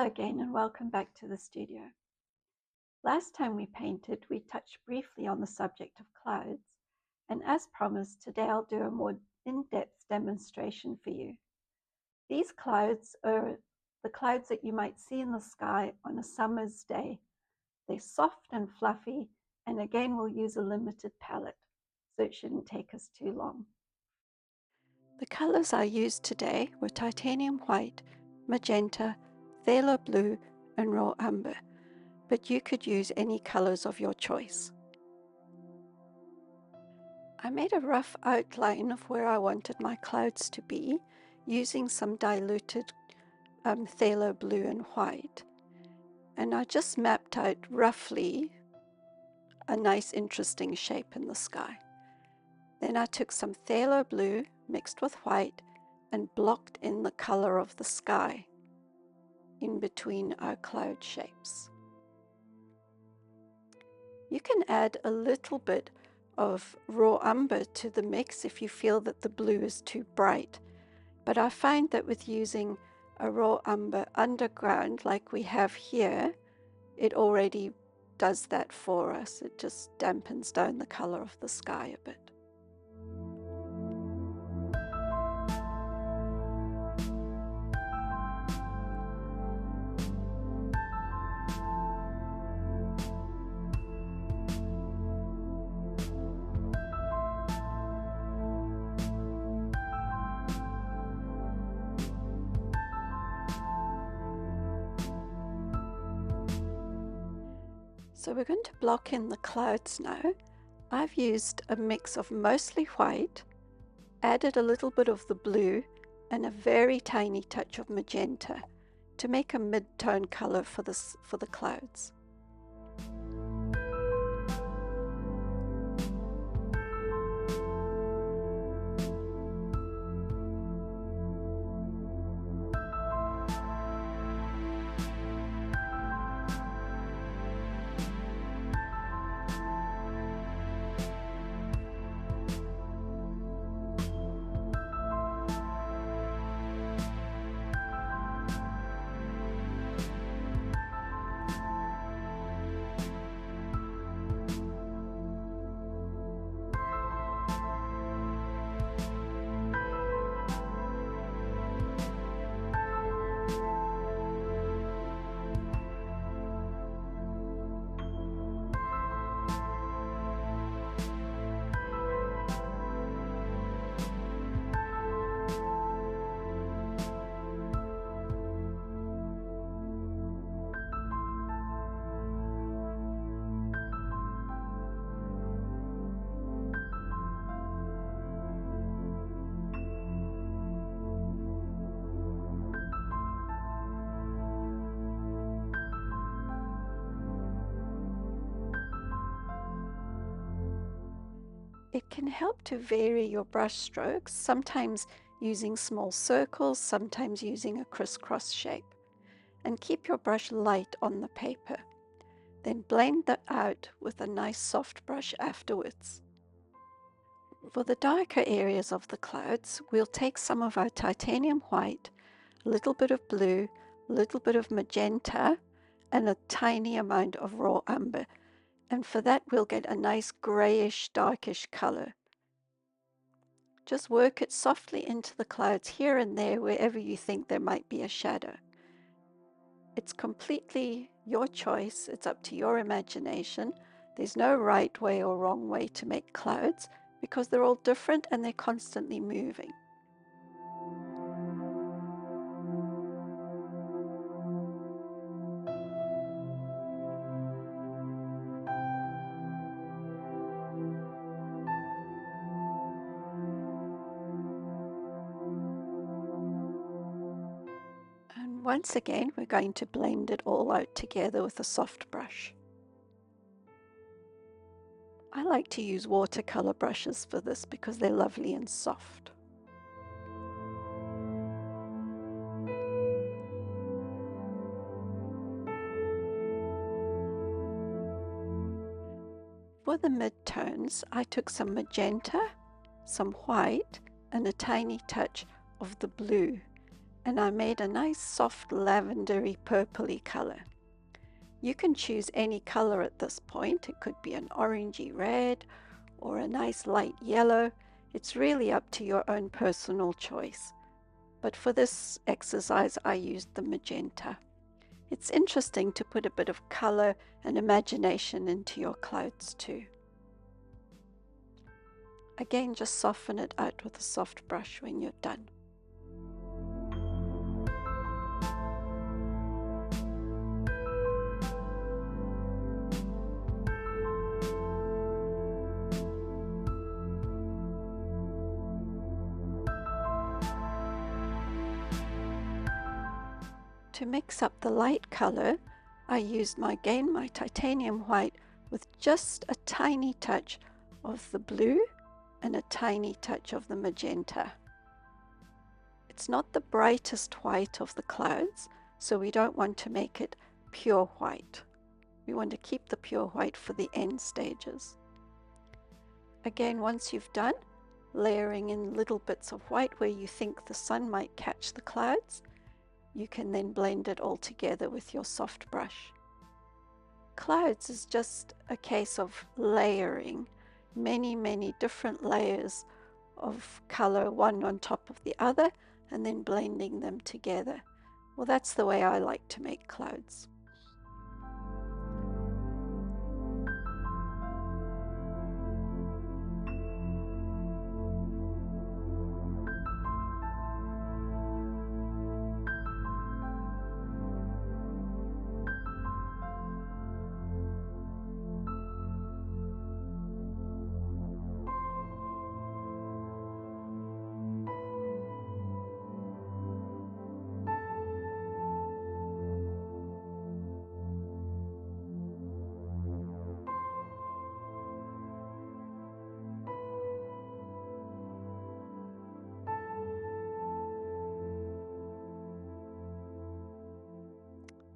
Hello again and welcome back to the studio. Last time we painted, we touched briefly on the subject of clouds, and as promised, today I'll do a more in-depth demonstration for you. These clouds are the clouds that you might see in the sky on a summer's day. They're soft and fluffy, and again we'll use a limited palette, so it shouldn't take us too long. The colors I used today were titanium white, magenta, phthalo blue, and raw umber, but you could use any colors of your choice. I made a rough outline of where I wanted my clouds to be using some diluted phthalo blue and white, and I just mapped out roughly a nice interesting shape in the sky. Then I took some phthalo blue mixed with white and blocked in the color of the sky in between our cloud shapes. You can add a little bit of raw umber to the mix if you feel that the blue is too bright, but I find that with using a raw umber underground like we have here, it already does that for us. It just dampens down the color of the sky a bit. So we're going to block in the clouds now. I've used a mix of mostly white, added a little bit of the blue and a very tiny touch of magenta to make a mid-tone color for the clouds. It can help to vary your brush strokes, sometimes using small circles, sometimes using a crisscross shape. And keep your brush light on the paper. Then blend that out with a nice soft brush afterwards. For the darker areas of the clouds, we'll take some of our titanium white, a little bit of blue, a little bit of magenta, and a tiny amount of raw umber. And for that, we'll get a nice grayish, darkish color. Just work it softly into the clouds here and there wherever you think there might be a shadow. It's completely your choice. It's up to your imagination. There's no right way or wrong way to make clouds because they're all different and they're constantly moving. And once again, we're going to blend it all out together with a soft brush. I like to use watercolor brushes for this because they're lovely and soft. For the mid-tones, I took some magenta, some white, and a tiny touch of the blue. and I made a nice soft lavendery purpley color. You can choose any color at this point. It could be an orangey red or a nice light yellow. It's really up to your own personal choice. But for this exercise, I used the magenta. It's interesting to put a bit of color and imagination into your clouds too. Again, just soften it out with a soft brush when you're done. To mix up the light color, I used my titanium white with just a tiny touch of the blue and a tiny touch of the magenta. It's not the brightest white of the clouds, so we don't want to make it pure white. We want to keep the pure white for the end stages. Again, once you've done, layering in little bits of white where you think the sun might catch the clouds, you can then blend it all together with your soft brush. Clouds is just a case of layering many different layers of color, one on top of the other, and then blending them together. Well, that's the way I like to make clouds.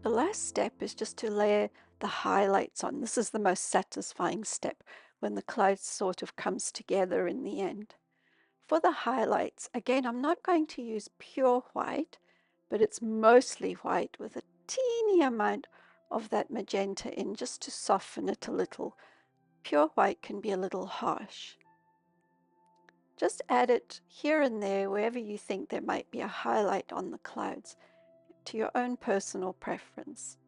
The last step is just to layer the highlights on. This is the most satisfying step, when the cloud sort of comes together in the end. For the highlights, again, I'm not going to use pure white, but it's mostly white with a teeny amount of that magenta in, just to soften it a little. Pure white can be a little harsh. Just add it here and there wherever you think there might be a highlight on the clouds, to your own personal preference.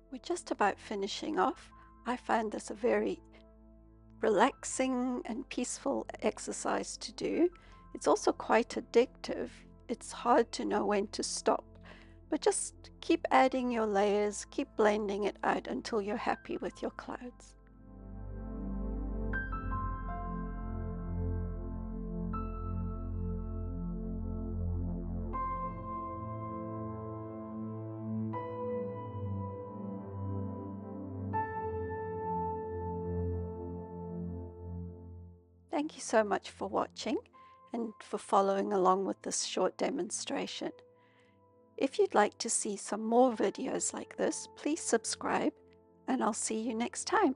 We're just about finishing off. I find this a very relaxing and peaceful exercise to do. It's also quite addictive. It's hard to know when to stop, but just keep adding your layers, keep blending it out until you're happy with your clouds. Thank you so much for watching and for following along with this short demonstration. If you'd like to see some more videos like this, please subscribe, and I'll see you next time.